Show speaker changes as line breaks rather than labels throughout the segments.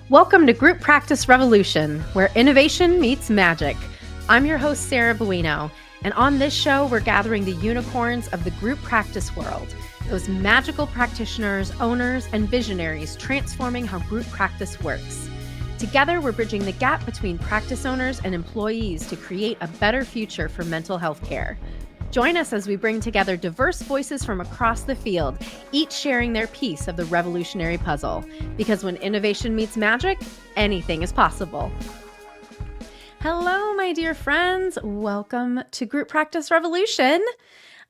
Welcome to Group Practice Revolution, where innovation meets magic. I'm your host, Sarah Buino, and on this show, we're gathering the unicorns of the group practice world, those magical practitioners, owners, and visionaries transforming how group practice works. Together, we're bridging the gap between practice owners and employees to create a better future for mental health care. Join us as we bring together diverse voices from across the field, each sharing their piece of the revolutionary puzzle. Because when innovation meets magic, anything is possible. Hello, my dear friends. Welcome to Group Practice Revolution.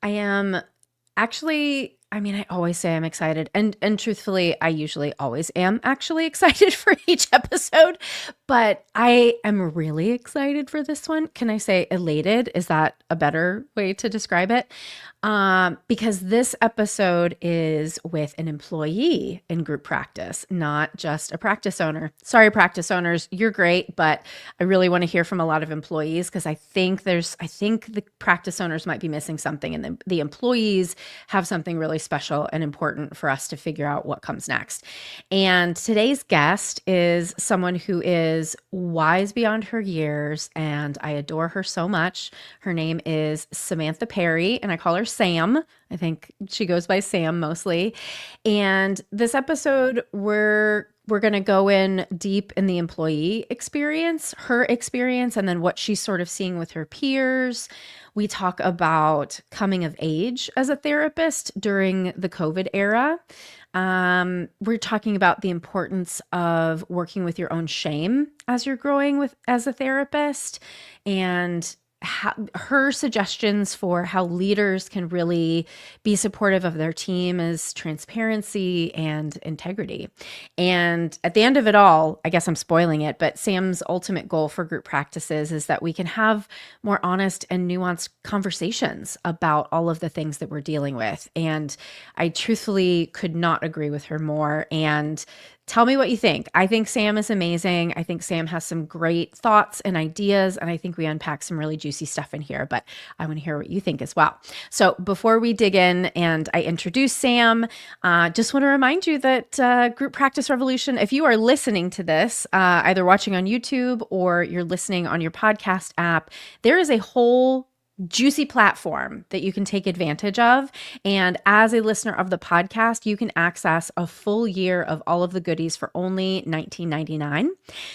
I always say I'm excited. And truthfully, I usually always am actually excited for each episode, but I am really excited for this one. Can I say elated? Is that a better way to describe it? Because this episode is with an employee in group practice, not just a practice owner. Sorry, practice owners, you're great, but I really want to hear from a lot of employees because I think the practice owners might be missing something, and the employees have something really special and important for us to figure out what comes next. And today's guest is someone who is wise beyond her years, and I adore her so much. Her name is Samantha Perry, and I call her Sam. I think she goes by Sam mostly. And this episode, we're going to go in deep in the employee experience, her experience, and then what she's sort of seeing with her peers. We talk about coming of age as a therapist during the COVID era. We're talking about the importance of working with your own shame as you're growing as a therapist, and her suggestions for how leaders can really be supportive of their team is transparency and integrity. And at the end of it all, I guess I'm spoiling it, but Sam's ultimate goal for group practices is that we can have more honest and nuanced conversations about all of the things that we're dealing with. And I truthfully could not agree with her more. And tell me what you think. I think Sam is amazing. I think Sam has some great thoughts and ideas, and I think we unpack some really juicy stuff in here, but I want to hear what you think as well. So before we dig in and I introduce Sam, just want to remind you that Group Practice Revolution, if you are listening to this, either watching on YouTube or you're listening on your podcast app, there is a whole juicy platform that you can take advantage of. And as a listener of the podcast, you can access a full year of all of the goodies for only $19.99.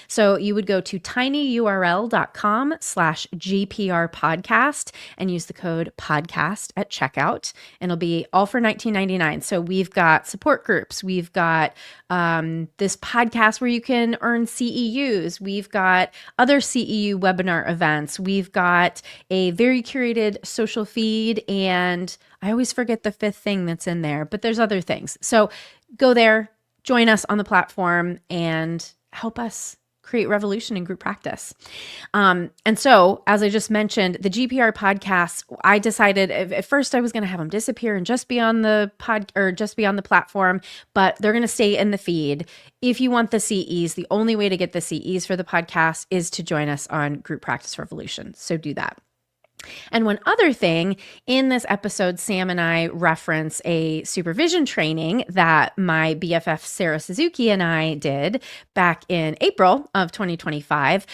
So you would go to tinyurl.com/GPR podcast and use the code podcast at checkout. And it'll be all for $19.99. So we've got support groups. We've got this podcast where you can earn CEUs. We've got other CEU webinar events. We've got a very curated social feed, and I always forget the fifth thing that's in there, but there's other things. So go there, join us on the platform, and help us create revolution in group practice. And so, as I just mentioned, the GPR podcasts, I decided at first I was going to have them disappear and just be on the platform, but they're going to stay in the feed. If you want the CEs, the only way to get the CEs for the podcast is to join us on Group Practice Revolution. So do that. And one other thing, in this episode, Sam and I reference a supervision training that my BFF Sarah Suzuki and I did back in April of 2025.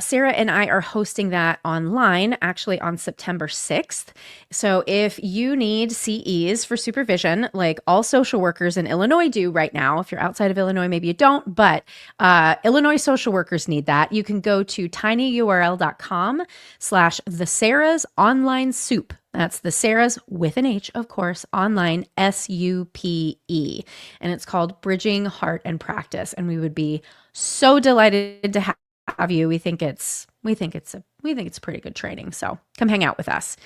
Sarah and I are hosting that online, actually on September 6th. So if you need CEs for supervision, like all social workers in Illinois do right now, if you're outside of Illinois, maybe you don't, but Illinois social workers need that. You can go to tinyurl.com/thesarahs online soup. That's the Sarahs with an H, of course, online SUPE. And it's called Bridging Heart and Practice. And we would be so delighted to have you. We think it's a pretty good training. So come hang out with us.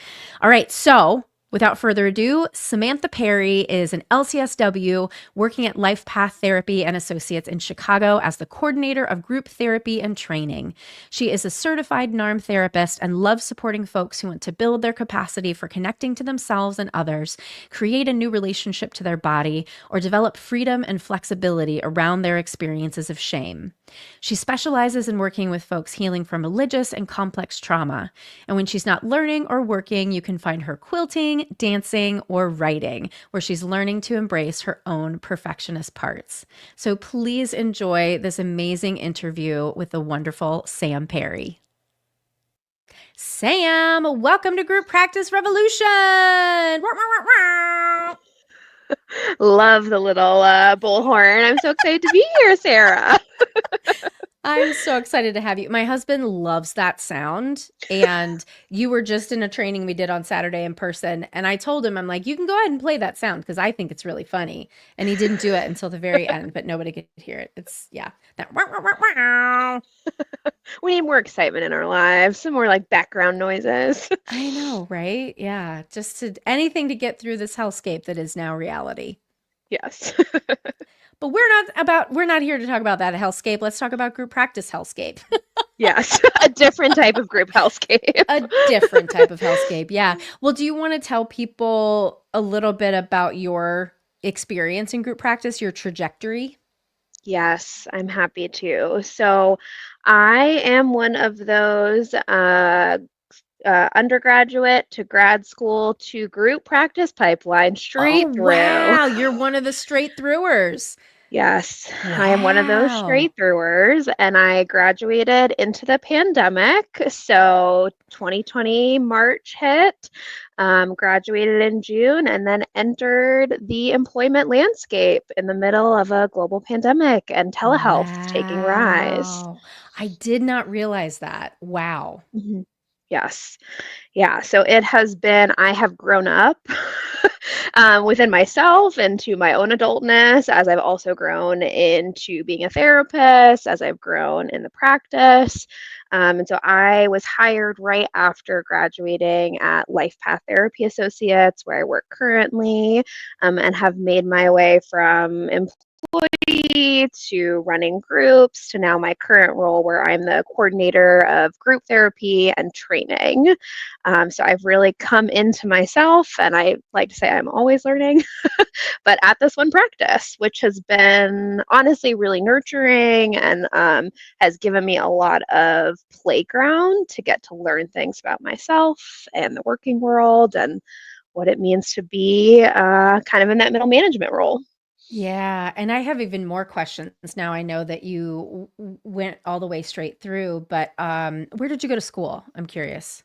All right. So without further ado, Samantha Perry is an LCSW working at LifePath Therapy and Associates in Chicago as the coordinator of group therapy and training. She is a certified NARM therapist and loves supporting folks who want to build their capacity for connecting to themselves and others, create a new relationship to their body, or develop freedom and flexibility around their experiences of shame. She specializes in working with folks healing from religious and complex trauma. And when she's not learning or working, you can find her quilting, singing, dancing, or writing, where she's learning to embrace her own perfectionist parts. So please enjoy this amazing interview with the wonderful Sam Perry. Sam, welcome to Group Practice Revolution.
Love the little bullhorn. I'm so excited to be here, Sarah.
I'm so excited to have you. My husband loves that sound. And you were just in a training we did on Saturday in person. And I told him, I'm like, you can go ahead and play that sound because I think it's really funny. And he didn't do it until the very end, but nobody could hear it. It's, yeah, that.
We need more excitement in our lives, some more like background noises.
I know, right? Yeah. Just to anything to get through this hellscape that is now reality.
Yes.
But we're not here to talk about that hellscape. Let's talk about group practice hellscape.
Yes. A different type of group hellscape.
A different type of hellscape. Yeah. Well, do you want to tell people a little bit about your experience in group practice, your trajectory?
Yes, I'm happy to. So I am one of those undergraduate to grad school to group practice pipeline
Oh,
straight through.
wow. You're one of the straight througers.
Yes, I am one of those
Wow.
straight throughers, and I graduated into the pandemic. So 2020 March hit, graduated in June, and then entered the employment landscape in the middle of a global pandemic and telehealth taking rise.
Wow. I did not realize that. Wow.
Mhm. Yes. Yeah, so it has been, I have grown up within myself into my own adultness as I've also grown into being a therapist, as I've grown in the practice. And so I was hired right after graduating at LifePath Therapy Associates, where I work currently, and have made my way from employee to running groups to now my current role where I'm the coordinator of group therapy and training. So I've really come into myself, and I like to say I'm always learning, but at this one practice, which has been honestly really nurturing and has given me a lot of playground to get to learn things about myself and the working world and what it means to be kind of in that middle management role.
Yeah, and I have even more questions now. I know that you went all the way straight through, but where did you go to school? I'm curious.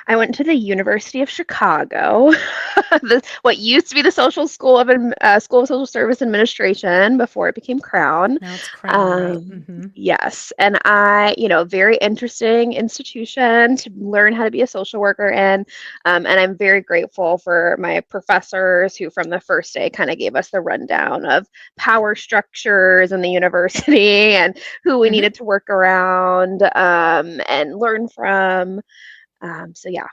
I went to the University of Chicago, what used to be the School of Social Service Administration before it became Crown.
Now it's Crown, right?
Um,
Mm-hmm.
yes, and very interesting institution to learn how to be a social worker in, and I'm very grateful for my professors who, from the first day, kind of gave us the rundown of power structures in the university and who we
Mm-hmm.
needed to work around and learn from. So yeah.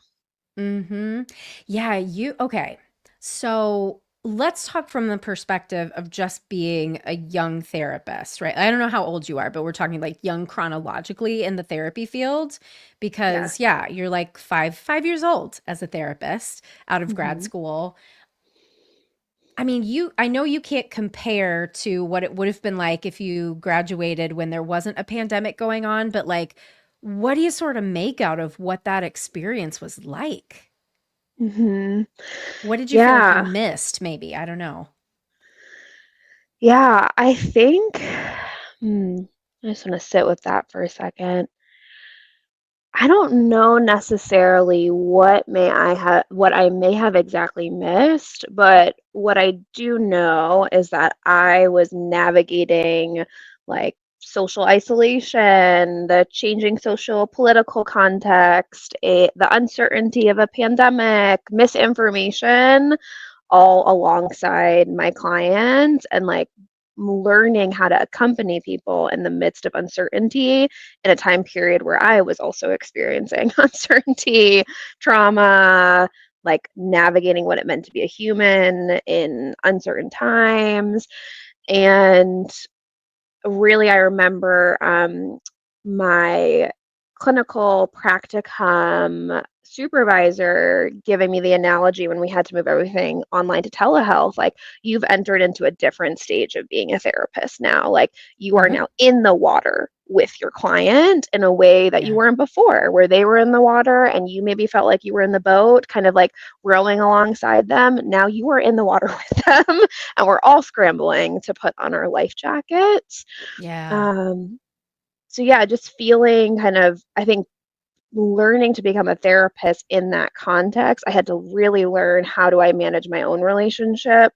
Mm-hmm. Yeah, okay. So let's talk from the perspective of just being a young therapist, right? I don't know how old you are, but we're talking like young chronologically in the therapy field
Yes.
because yeah, you're like five years old as a therapist out of grad
Mhm.
school. I mean, I know you can't compare to what it would have been like if you graduated when there wasn't a pandemic going on, but like, what do you sort of make out of what that experience was like?
Mhm.
What did you feel like you
Yeah.
missed, maybe? I don't know.
Yeah, I think hmm, I just want to sit with that for a second. I don't know necessarily what I may have exactly missed, but what I do know is that I was navigating like social isolation, the changing social political context, the uncertainty of a pandemic, misinformation, all alongside my clients and like learning how to accompany people in the midst of uncertainty in a time period where I was also experiencing uncertainty, trauma, like navigating what it meant to be a human in uncertain times. And really, I remember my clinical practicum supervisor giving me the analogy when we had to move everything online to telehealth, like you've entered into a different stage of being a therapist now, like you are
Mhm.
now in the water with your client in a way that you
Yeah.
weren't before, where they were in the water and you maybe felt like you were in the boat, kind of like rowing alongside them. Now you are in the water with them, and we're all scrambling to put on our life jackets.
Yeah.
Um, so yeah, just feeling kind of, I think, learning to become a therapist in that context, I had to really learn how do I manage my own relationship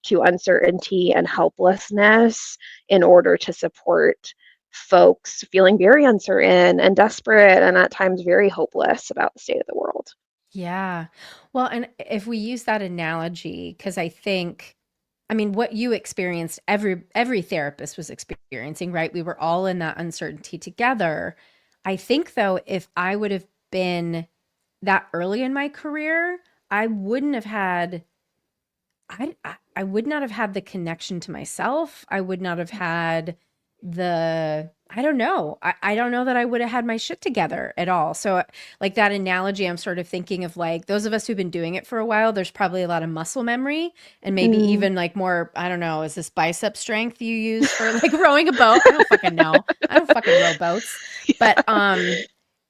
to uncertainty and helplessness in order to support folks feeling very uncertain and desperate and at times very hopeless about the state of the world.
Yeah. Well, and if we use that analogy, because I mean, what you experienced, every therapist was experiencing, right? We were all in that uncertainty together. I think though, if I would have been that early in my career, I wouldn't have had I would not have had the connection to myself. I would not have had the I don't know. I don't know that I would have had my shit together at all. So like that analogy, I'm sort of thinking of like those of us who've been doing it for a while, there's probably a lot of muscle memory and maybe
Mm.
even like more, I don't know, is this bicep strength you use for like rowing a boat? I don't fucking know. I don't fucking row boats. But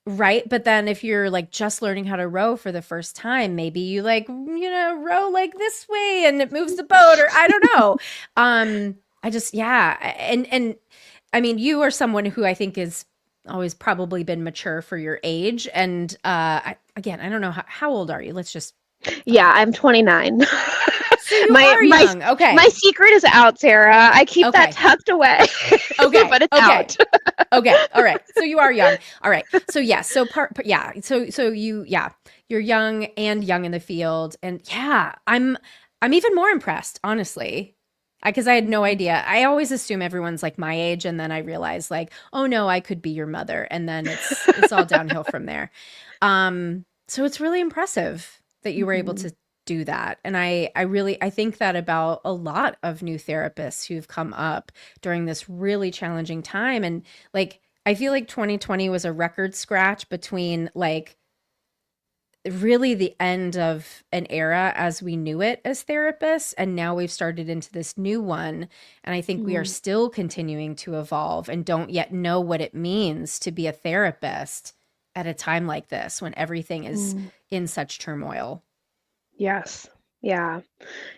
right. But then if you're like just learning how to row for the first time, maybe you like, row like this way and it moves the boat or I don't know. I just, yeah. And I mean, you are someone who I think is always probably been mature for your age. And again, I don't know. How old are you? Let's just
Yeah,
find out.
I'm 29.
So you
my
are
my
young. Okay.
my secret is out, Sarah. I keep that
Okay.
tucked away,
Okay.
but it's
Okay.
out.
Okay. All right. So you are young. All right. So yes. So yeah. So yeah, you're young and young in the field. And yeah, I'm even more impressed, honestly. Because I had no idea. I always assume everyone's like my age, and then I realize like, oh no, I could be your mother, and then it's all downhill from there. So it's really impressive that you were able
Mhm.
to do that. And I think that about a lot of new therapists who've come up during this really challenging time. And like, I feel like 2020 was a record scratch between like really the end of an era as we knew it as therapists. And now we've started into this new one. And I think we are
Mm.
still continuing to evolve and don't yet know what it means to be a therapist at a time like this when everything is
Mm.
in such turmoil.
Yes. Yeah.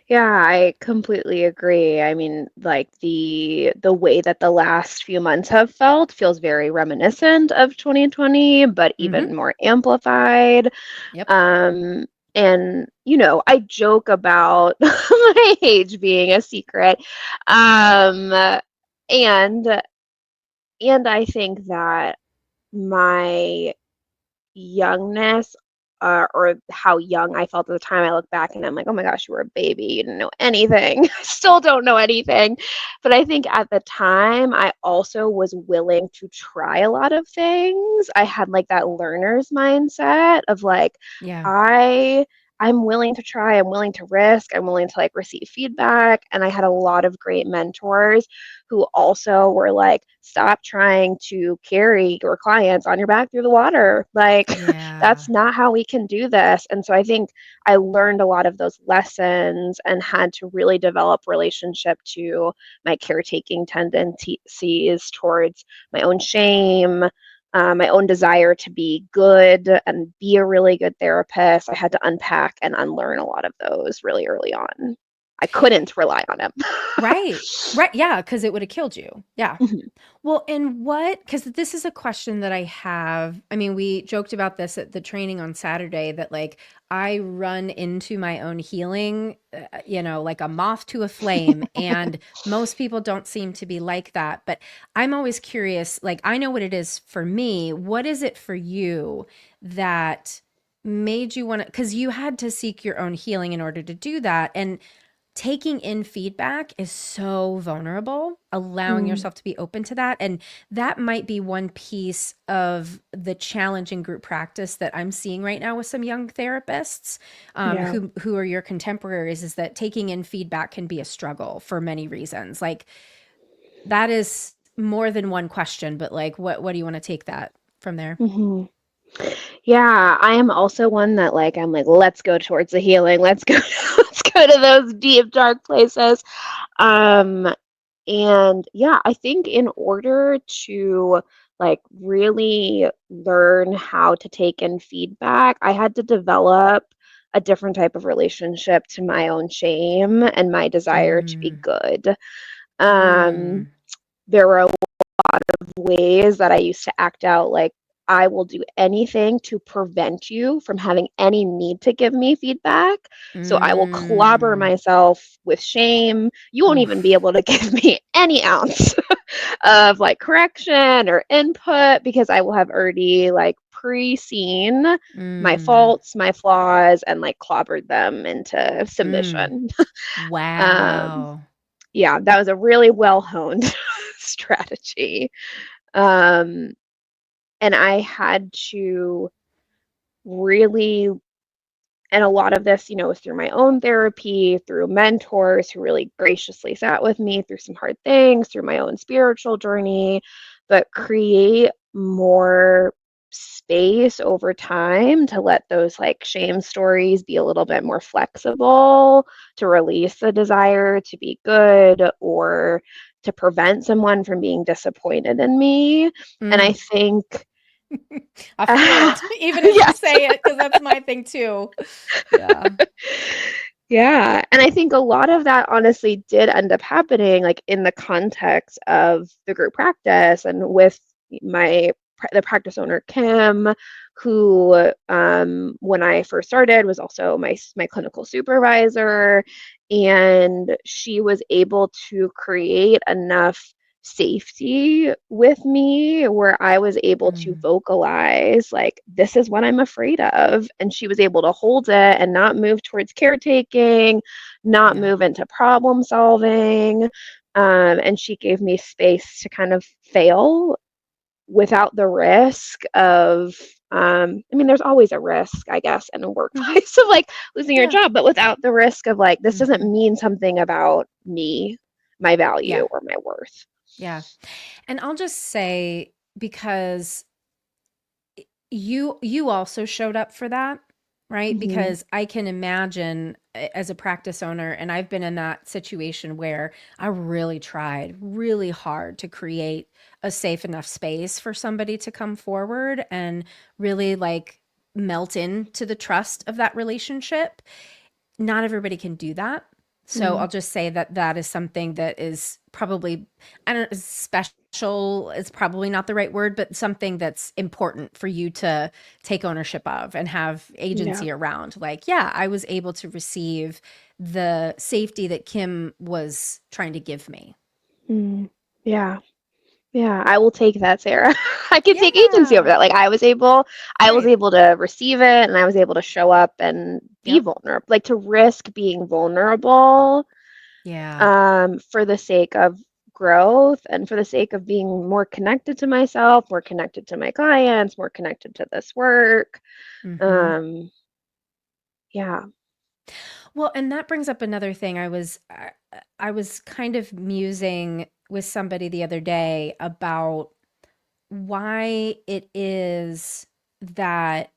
Yeah, I completely agree. I mean, like the way that the last few months have felt feels very reminiscent of 2020, but
Hmm.
even more amplified.
Yep.
Um, and I joke about my age being a secret. Um, and and I think that my youngness, or how young I felt at the time, I look back and I'm like, oh my gosh, you were a baby. You didn't know anything. I still don't know anything. But I think at the time, I also was willing to try a lot of things. I had like that learner's mindset of like,
Yeah.
I. I'm willing to try, I'm willing to risk, I'm willing to like receive feedback. And I had a lot of great mentors who also were like, stop trying to carry your clients on your back through the water. Like,
Yeah.
that's not how we can do this. And so I think I learned a lot of those lessons and had to really develop relationship to my caretaking tendencies towards my own shame. My own desire to be good and be a really good therapist. I had to unpack and unlearn a lot of those really early on. I couldn't rely on him.
Right. Right. Yeah. Cause it would have killed you. Yeah.
Mhm.
Well, and because this is a question that I have. I mean, we joked about this at the training on Saturday that like I run into my own healing, like a moth to a flame. And most people don't seem to be like that. But I'm always curious, like, I know what it is for me. What is it for you that made you want to, because you had to seek your own healing in order to do that. And taking in feedback is so vulnerable, allowing
Mm,
yourself to be open to that. And that might be one piece of the challenging group practice that I'm seeing right now with some young therapists,
yeah.
who are your contemporaries, is that taking in feedback can be a struggle for many reasons. Like that is more than one question, but like what do you want to take that from there?
hmm Yeah, I am also one that like I'm like, let's go towards the healing. Let's go let's go to those deep dark places. Um And yeah, I think in order to like really learn how to take in feedback, I had to develop a different type of relationship to my own shame and my desire to be
Mm.
good. Um,
Mm.
there were ways that I used to act out like I will do anything to prevent you from having any need to give me feedback. So I will clobber
Mm.
myself with shame. You won't even be
Oof.
able to give me any ounce of like correction or input because I will have already like pre-seen my
Mm.
faults, my flaws, and like clobbered them into
Mm.
submission. um,
Wow.
yeah, that was a really well honed strategy. Um, and I had to really, and a lot of this, was through my own therapy, through mentors who really graciously sat with me through some hard things, through my own spiritual journey, but create more space over time to let those like shame stories be a little bit more flexible, to release the desire to be good or to prevent someone from being disappointed in me. And I
Mm.
think,
I feel it, even as you
yes.
say it, because that's my thing too. Yeah.
Yeah, and I think a lot of that honestly did end up happening, like, in the context of the group practice and with my the practice owner, Kim, who, when I first started, was also my clinical supervisor, and she was able to create enough safety with me where I was able to
Mm.
vocalize, like, this is what I'm afraid of. And she was able to hold it and not move towards caretaking, not
Yeah.
move into problem solving. And she gave me space to kind of fail without the risk of, I mean, there's always a risk, I guess, in a
Mhm.
workplace of like losing your
Yeah.
job, but without the risk of like, this doesn't
Mhm.
mean something about me, my
Yeah.
value, or my worth.
Yeah. And I'll just say, because you also showed up for that, right?
Hmm.
Because I can imagine as a practice owner, and I've been in that situation where I really tried really hard to create a safe enough space for somebody to come forward and really like melt into the trust of that relationship. Not everybody can do that. So
Mm,
I'll just say that that is something that is probably, I don't know, special is probably not the right word, but something that's important for you to take ownership of and have
yeah.
agency around. Like, yeah, I was able to receive the safety that Kim was trying to give me.
Mm, yeah. Yeah, I will take that, Sarah. I can take agency over
Yeah.
that. Like I was
Right.
able to receive it and I was able to show up and be
Yep.
vulnerable, like to risk being vulnerable
Yeah.
for the sake of growth and for the sake of being more connected to myself, more connected to my clients, more connected to this work.
Hmm.
Um, yeah.
Well, and that brings up another thing. I was kind of musing with somebody the other day about why it is that,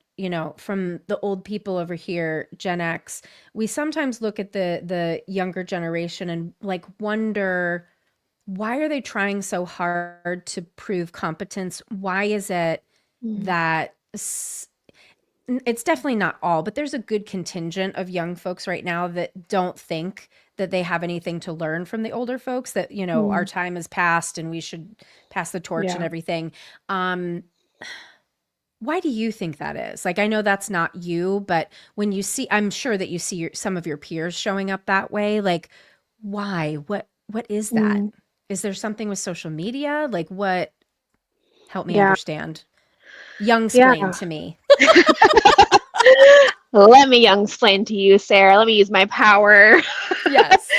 from the old people over here, Gen X, we sometimes look at the younger generation and like wonder, why are they trying so hard to prove competence? Why is it
Mm,
that it's definitely not all, but there's a good contingent of young folks right now that don't think that they have anything to learn from the older folks, that, our
mm,
time has passed and we should pass the torch and
yeah.
everything. Um, why do you think that is? Like, I know that's not you, but when you see, I'm sure that you see some of your peers showing up that way. Like, why? What is that?
Mm,
Is there something with social media? Like, what? Help me
yeah.
understand. Young splain
Yeah.
to me.
Let me young explain to you, Sarah. Let me use my power.
Yes.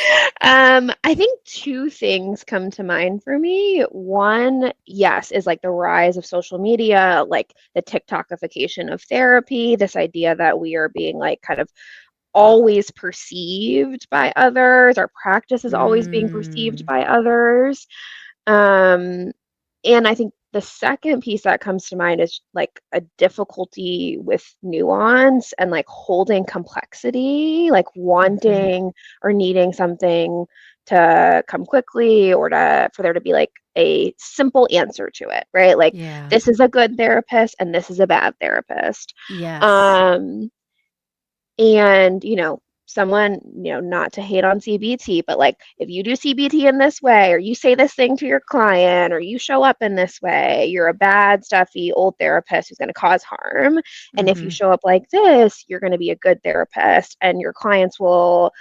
I think two things come to mind for me. One, yes, is like the rise of social media, like the TikTokification of therapy, this idea that we are being like kind of always perceived by others, our practice is always being perceived
Mm.
by others. Um, and I think the second piece that comes to mind is like a difficulty with nuance and like holding complexity, like
Mhm.
wanting or needing something to come quickly or to for there to be like a simple answer to it, right? Like
Yeah.
this is a good therapist and this is a bad therapist.
Yes.
Um, and, someone, not to hate on CBT, but like if you do CBT in this way, or you say this thing to your client, or you show up in this way, you're a bad, stuffy old therapist who's going to cause harm. And if you
Mhm.
show up like this, you're going to be a good therapist, and your clients will,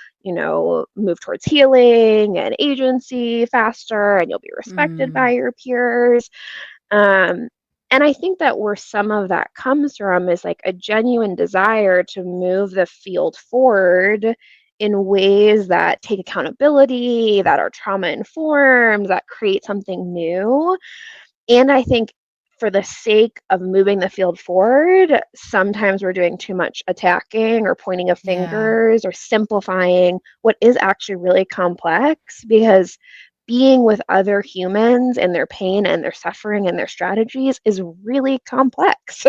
move towards healing and agency faster, and you'll be respected by
Mm.
your peers. Um, and I think that where some of that comes from is like a genuine desire to move the field forward in ways that take accountability, that are trauma informed, that create something new. And I think for the sake of moving the field forward, sometimes we're doing too much attacking or pointing of
Yeah.
fingers or simplifying what is actually really complex, because being with other humans and their pain and their suffering and their strategies is really complex.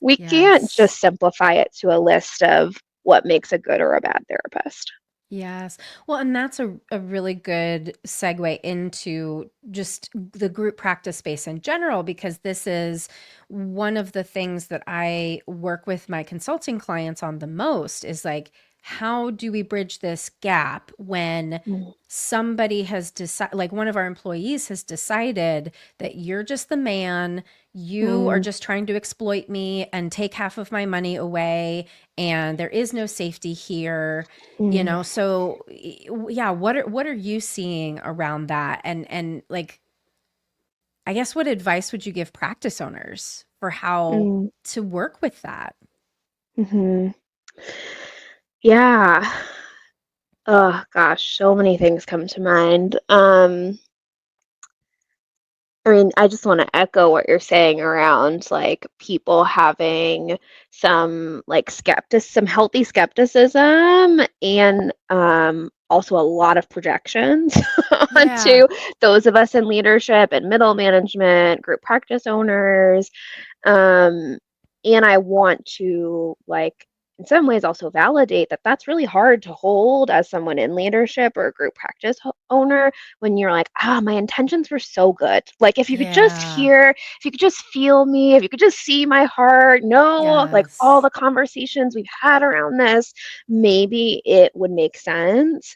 We can't just
Yes.
simplify it to a list of what makes a good or a bad therapist.
Yes. Well, and that's a really good segue into just the group practice space in general, because this is one of the things that I work with my consulting clients on the most is like, how do we bridge this gap when
Mm,
somebody has decided, like one of our employees has decided that you're just the man, you are
mm,
just trying to exploit me and take half of my money away, and there is no safety here,
mm,
so yeah, what are you seeing around that? And like, I guess, what advice would you give practice owners for how
mm,
to work with that?
mhm. Yeah. Oh gosh, so many things come to mind. I mean, I just want to echo what you're saying around like people having some healthy skepticism, and also a lot of projections
Yeah.
onto those of us in leadership and middle management, group practice owners. Um, and I want to, like, in some ways also validate that that's really hard to hold as someone in leadership or a group practice owner, when you're like, my intentions were so good. Like, if you could just
Yeah.
hear, if you could just feel me, if you could just see my heart, know like all
Yes.
the conversations we've had around this, maybe it would make sense.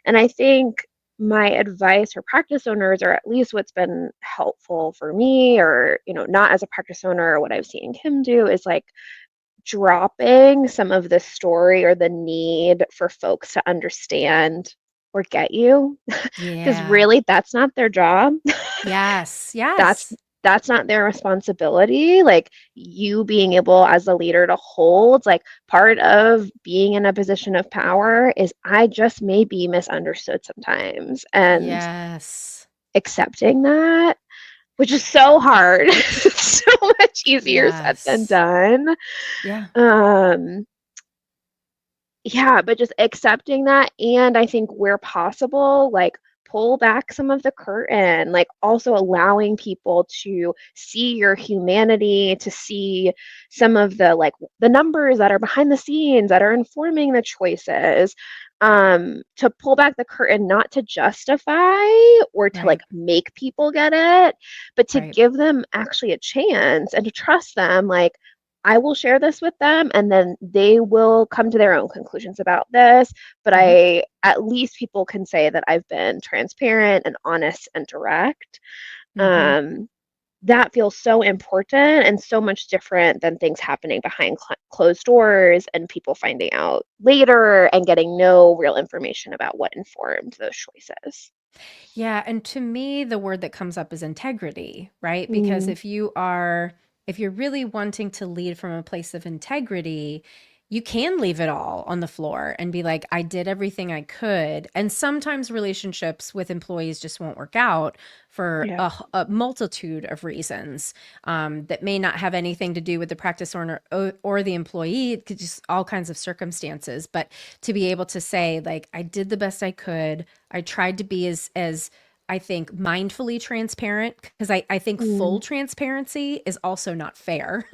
And I think my advice for practice owners, or at least what's been helpful for me, or, not as a practice owner, or what I've seen Kim do, is like dropping some of the story or the need for folks to understand or get you. Because
Yeah.
really, that's not their job.
Yes.
That's
Yes.
that's not their responsibility. Like, you being able as a leader to hold, like, part of being in a position of power is I just may be misunderstood sometimes, and
Yes.
accepting that, which is so hard. So much easier said than
Yes.
done.
Yeah.
Um Yeah, but just accepting that, and I think where possible, like, pull back some of the curtain, like, also allowing people to see your humanity, to see some of the, like, the numbers that are behind the scenes that are informing the choices, to pull back the curtain, not to justify or to, like,
Right.
make people get it, but to
Right.
give them actually a chance and to trust them, like, I will share this with them, and then they will come to their own conclusions about this. But
Hmm.
at least people can say that I've been transparent and honest and direct.
Hmm.
Um, that feels so important and so much different than things happening behind closed doors and people finding out later and getting no real information about what informed those choices.
Yeah, and to me, the word that comes up is integrity, right? Because
Mm,
if you're really wanting to lead from a place of integrity, you can leave it all on the floor and be like, I did everything I could. And sometimes relationships with employees just won't work out for
yeah.
a multitude of reasons, that may not have anything to do with the practice owner or the employee. It could just all kinds of circumstances. But to be able to say, like, I did the best I could. I tried to be as I think, mindfully transparent, because I think full
Mm.
transparency is also not fair.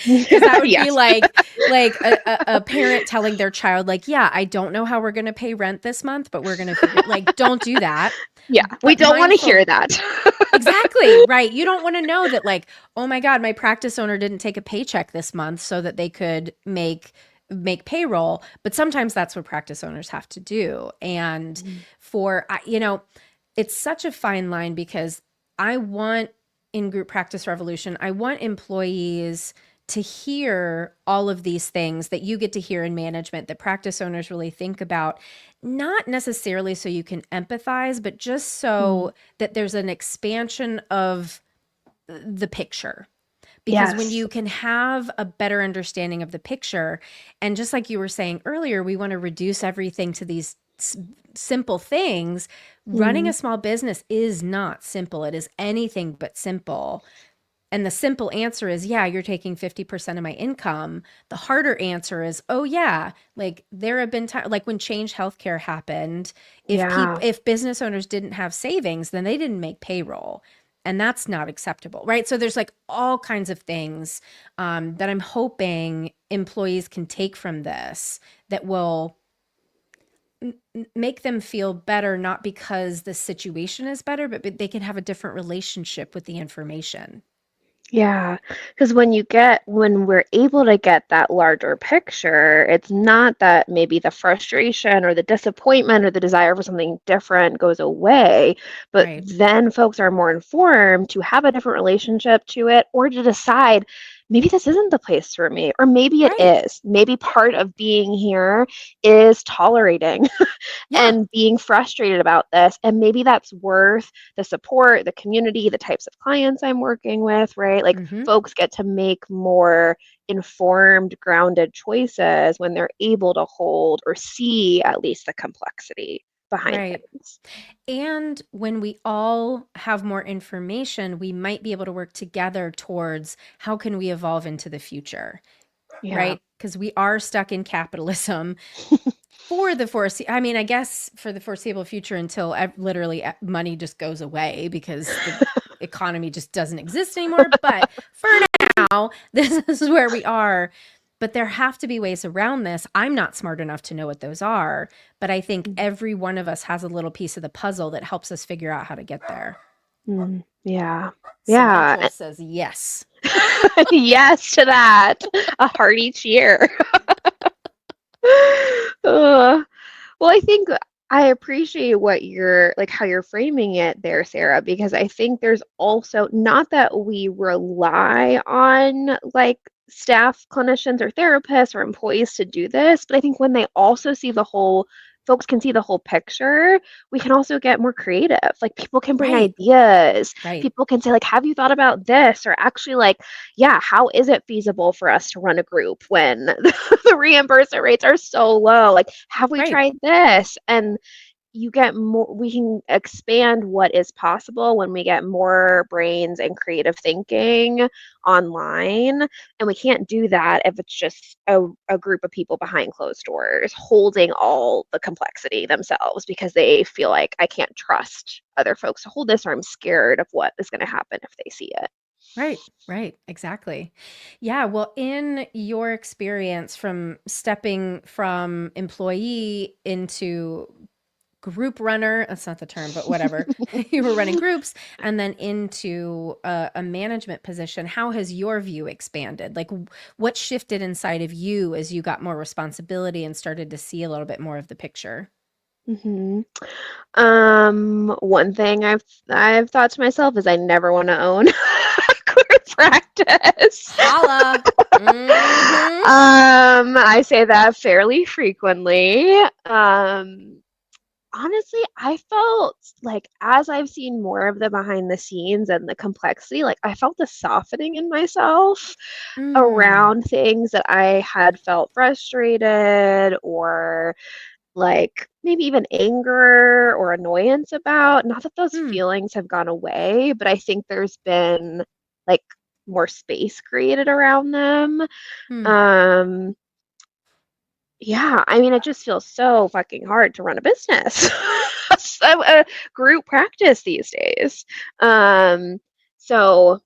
Because that would be
Yes.
like a parent telling their child, like, yeah, I don't know how we're going to pay rent this month, but we're going to figure, like, don't do that.
Yeah, we
But
don't want to hear
mindful,
that.
exactly, right. You don't want to know that, like, oh my God, my practice owner didn't take a paycheck this month so that they could make payroll. But sometimes that's what practice owners have to do. And
Mm.
it's such a fine line, because I want, in group practice revolution, I want employees to hear all of these things that you get to hear in management, that practice owners really think about, not necessarily so you can empathize, but just
Mm.
so that there's an expansion of the picture. Because when
Yes.
you can have a better understanding of the picture, and just like you were saying earlier, we want to reduce everything to these simple things. Running
Mm.
a small business is not simple. It is anything but simple. And the simple answer is, yeah, you're taking 50% of my income. The harder answer is, oh yeah, like there have been times, like when Change Healthcare happened,
Yeah.
if business owners didn't have savings, then they didn't make payroll. And that's not acceptable, right? So there's like all kinds of things that I'm hoping employees can take from this that will make them feel better, not because the situation is better, but they can have a different relationship with the information.
Yeah, because when we're able to get that larger picture, it's not that maybe the frustration or the disappointment or the desire for something different goes away, but
Right.
then folks are more informed to have a different relationship to it or to decide maybe this isn't the place for me, or maybe it
Right.
is. Maybe part of being here is tolerating
Yeah.
and being frustrated about this. And maybe that's worth the support, the community, the types of clients I'm working with, right? Like
Mhm.
folks get to make more informed, grounded choices when they're able to hold or see at least the complexity behind
Right.
things.
And when we all have more information, we might be able to work together towards how can we evolve into the future,
Yeah.
right? Because we are stuck in capitalism for the I mean, I guess for the foreseeable future, until literally money just goes away because the economy just doesn't exist anymore. But for now, this is where we are. But there have to be ways around this. I'm not smart enough to know what those are, but I think every one of us has a little piece of the puzzle that helps us figure out how to get there.
Mm, yeah.
Samantha
Yeah.
says yes.
Yes to that. A hearty cheer. Ugh. Well, I think I appreciate what you're like how you're framing it there, Sarah, because I think there's also not that we rely on like staff, clinicians, or therapists or employees to do this, but I think when they also see the whole, folks can see the whole picture, we can also get more creative. Like people can bring
Right.
ideas.
Right.
People can say, like, have you thought about this? Or actually, like, yeah, how is it feasible for us to run a group when the reimbursement rates are so low? Like, have we
Right.
tried this? And you get more, we can expand what is possible when we get more brains and creative thinking online. And we can't do that if it's just a group of people behind closed doors holding all the complexity themselves because they feel like I can't trust other folks to hold this or I'm scared of what is going to happen if they see it.
Right, right, exactly. Yeah, well, in your experience from stepping from employee into group runner, that's not the term, but whatever, you were running groups, and then into a management position, how has your view expanded? Like, what shifted inside of you as you got more responsibility and started to see a little bit more of the picture?
hmm One thing I've thought to myself is I never want to own group practice.
Holla. Mm-hmm.
I say that fairly frequently. Honestly, I felt like as I've seen more of the behind the scenes and the complexity, like I felt a softening in myself
Mm,
around things that I had felt frustrated or like maybe even anger or annoyance about. Not that those
mm,
feelings have gone away, but I think there's been like more space created around them.
mm.
Um, yeah, I mean, it just feels so fucking hard to run a business. a group practice these days. So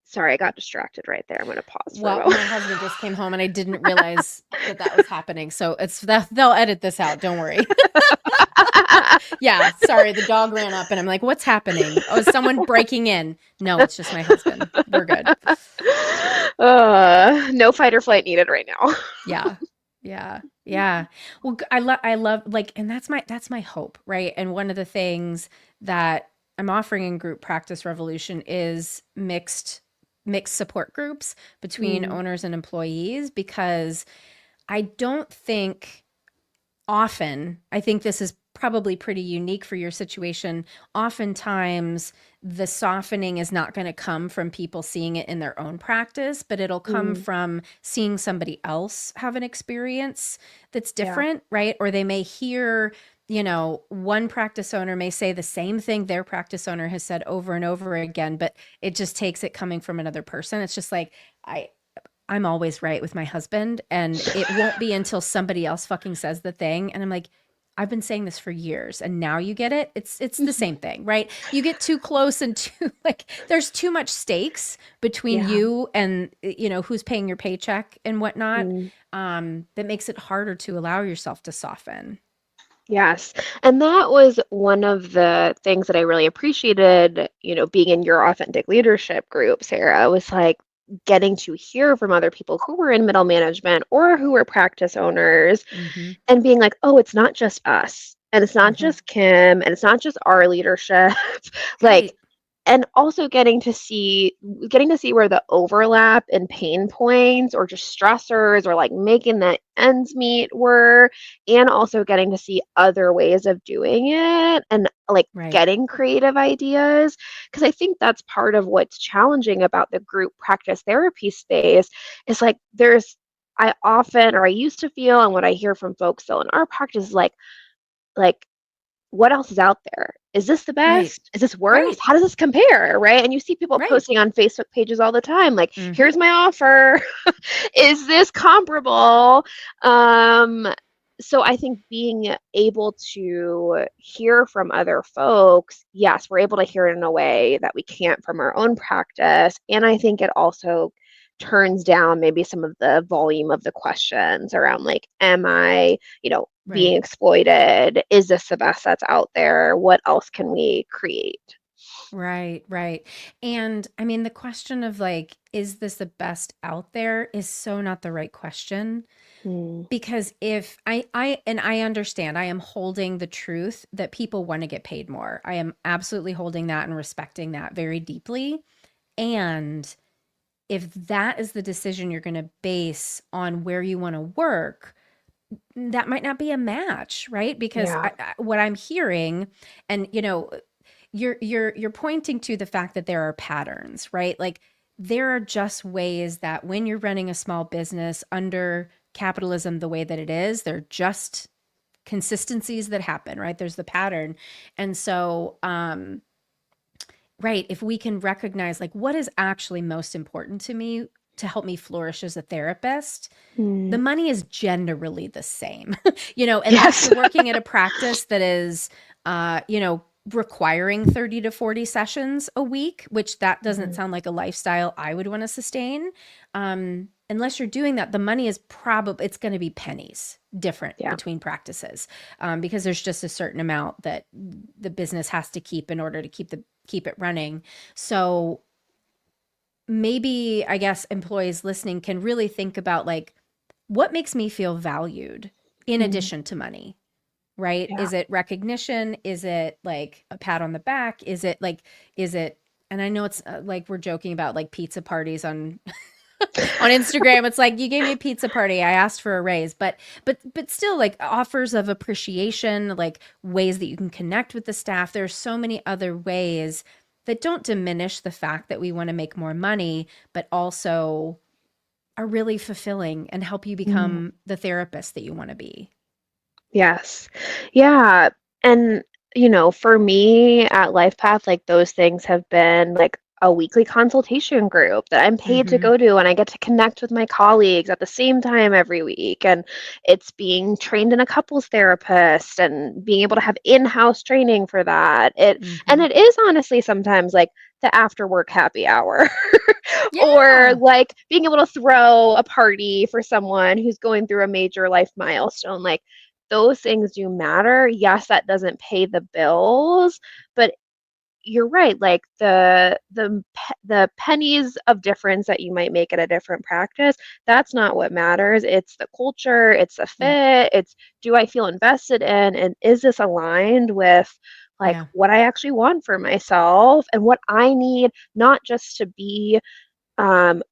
sorry, I got distracted right there. I'm going to pause for a
Well,
moment.
my husband just came home and I didn't realize that that was happening. So it's that they'll edit this out. Don't worry. Yeah, sorry. The dog ran up and I'm like, what's happening? Oh, is someone breaking in? No, it's just my husband. We're good.
No fight or flight needed right now.
Yeah. Yeah. Yeah. Well, I love like, and that's my hope, right? And one of the things that I'm offering in Group Practice Revolution is mixed support groups between
Mm,
owners and employees, because I don't think often, I think this is probably pretty unique for your situation. Oftentimes, the softening is not going to come from people seeing it in their own practice, but it'll come
mm,
from seeing somebody else have an experience that's
yeah.
different, right? Or they may hear, one practice owner may say the same thing their practice owner has said over and over again, but it just takes it coming from another person. It's just like, I, I'm always right with my husband, and it won't be until somebody else fucking says the thing, and I'm like, I've been saying this for years and now you get it. It's the same thing, right? You get too close and too like there's too much stakes between
Yeah.
you and who's paying your paycheck and whatnot.
Mm.
That makes it harder to allow yourself to soften.
Yes. And that was one of the things that I really appreciated, being in your authentic leadership group, Sarah, was like getting to hear from other people who were in middle management or who were practice owners
Mm-hmm.
and being like, oh, it's not just us. And it's not
Mm-hmm.
just Kim and it's not just our leadership. Like,
Right.
and also getting to see where the overlap and pain points or just stressors or like making the ends meet were, and also getting to see other ways of doing it and like
Right.
getting creative ideas, because I think that's part of what's challenging about the group practice therapy space is like I often, or I used to feel, and what I hear from folks still in our practice is like what else is out there? Is this the
Right.
best? Is this worse?
Right.
How does this compare? Right. And you see people
Right.
posting on Facebook pages all the time, like,
Mm-hmm.
here's my offer. Is this comparable? Um, so I think being able to hear from other folks, yes, we're able to hear it in a way that we can't from our own practice. And I think it also turns down maybe some of the volume of the questions around like, am I, being
Right.
exploited? Is this the best that's out there? What else can we create?
Right, right. And I mean, the question of like, is this the best out there is so not the right question.
Mm,
Because if I understand, I am holding the truth that people want to get paid more. I am absolutely holding that and respecting that very deeply. And if that is the decision you're going to base on where you want to work, that might not be a match, right? Because
yeah.
what I'm hearing, and you're pointing to the fact that there are patterns, right? Like there are just ways that when you're running a small business under capitalism the way that it is, they're just consistencies that happen, right? There's the pattern. And so right, if we can recognize like what is actually most important to me to help me flourish as a therapist, the
Mm,
money is generally the same, unless
yes.
you're working at a practice that is, requiring 30 to 40 sessions a week, which that doesn't
Mhm.
sound like a lifestyle I would want to sustain. Unless you're doing that, the money is probably, it's going to be pennies different
Yeah.
between practices, because there's just a certain amount that the business has to keep in order to keep it running. So maybe I guess employees listening can really think about like, what makes me feel valued in
Mm,
addition to money, right?
yeah.
Is it recognition? Is it like a pat on the back? Is it, and I know it's like we're joking about like pizza parties on on Instagram. It's like you gave me a pizza party, I asked for a raise, but still like offers of appreciation, like ways that you can connect with the staff. There's so many other ways that don't diminish the fact that we want to make more money, but also are really fulfilling and help you
Mm,
become the therapist that you want to be.
yes. Yeah. And, for me at LifePath, like those things have been like a weekly consultation group that I'm paid to
Mm-hmm.
go to, and I get to connect with my colleagues at the same time every week. And it's being trained in a couples therapist and being able to have in-house training for that. And
Mm-hmm.
it is honestly sometimes like the after work happy hour or
Yeah.
like being able to throw a party for someone who's going through a major life milestone. Like those things do matter. Yes, that doesn't pay the bills, but you're right, like the pennies of difference that you might make at a different practice, that's not what matters. It's the culture, it's the
Yeah.
fit, it's do I feel invested in, and is this aligned with like
Yeah.
what I actually want for myself and what I need, not just to be a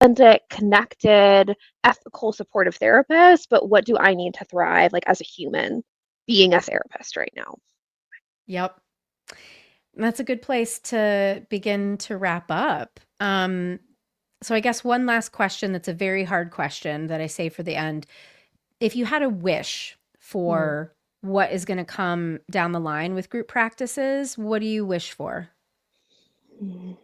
authentic, connected, ethical, supportive therapist, but what do I need to thrive like as a human being a therapist right now?
Yep. That's a good place to begin to wrap up. So I guess one last question that's a very hard question that I say for the end. If you had a wish
Mm.
for what is going to come down the line with group practices, what do you wish for?
Mm.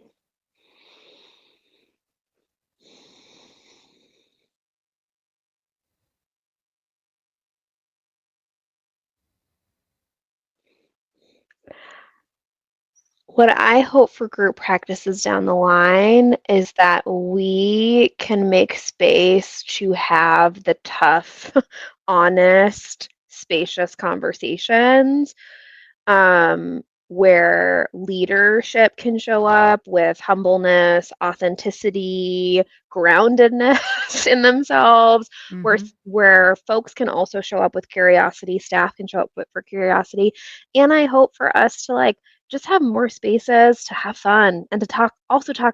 What I hope for group practices down the line is that we can make space to have the tough, honest, spacious conversations where leadership can show up with humbleness, authenticity, groundedness in themselves,
Mhm.
where folks can also show up with curiosity, staff can show up for curiosity, and I hope for us to like just have more spaces to have fun and to talk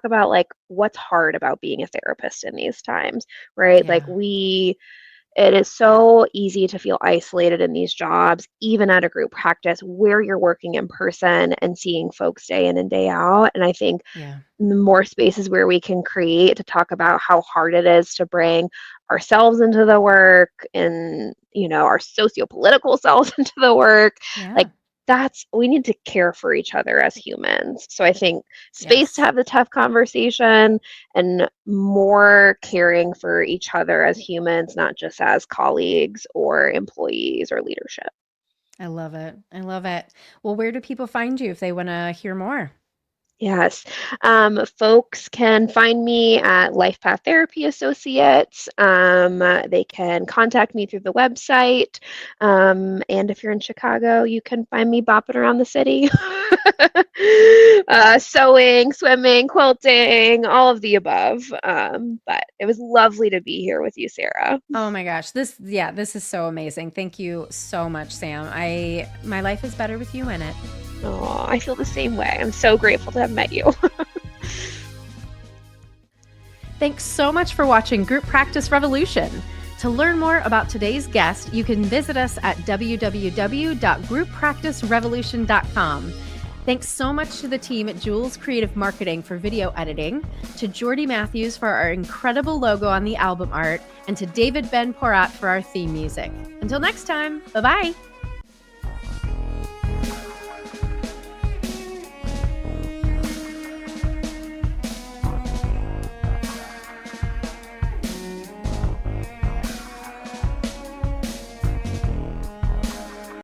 about like what's hard about being a therapist in these times, right? Like
Yeah.
it is so easy to feel isolated in these jobs, even at a group practice where you're working in person and seeing folks day in and day out. And I think
Yeah.
the more spaces where we can create to talk about how hard it is to bring ourselves into the work and, our socio-political selves into the work, like
Yeah.
that's we need to care for each other as humans. So I think space to
Yes.
have the tough conversation and more caring for each other as humans, not just as colleagues or employees or leadership.
I love it. I love it. Well, where do people find you if they want to hear more?
Yes. Folks can find me at LifePath Therapy Associates. They can contact me through the website. And if you're in Chicago, you can find me bopping around the city. Sewing, swimming, quilting, all of the above. But it was lovely to be here with you, Sarah.
Oh my gosh. This is so amazing. Thank you so much, Sam. My life is better with you in it.
Oh, I feel the same way. I'm so grateful to have met you.
Thanks so much for watching Group Practice Revolution. To learn more about today's guest, you can visit us at www.grouppracticerevolution.com. Thanks so much to the team at Jules Creative Marketing for video editing, to Jordy Matthews for our incredible logo on the album art, and to David Ben Porat for our theme music. Until next time, bye-bye.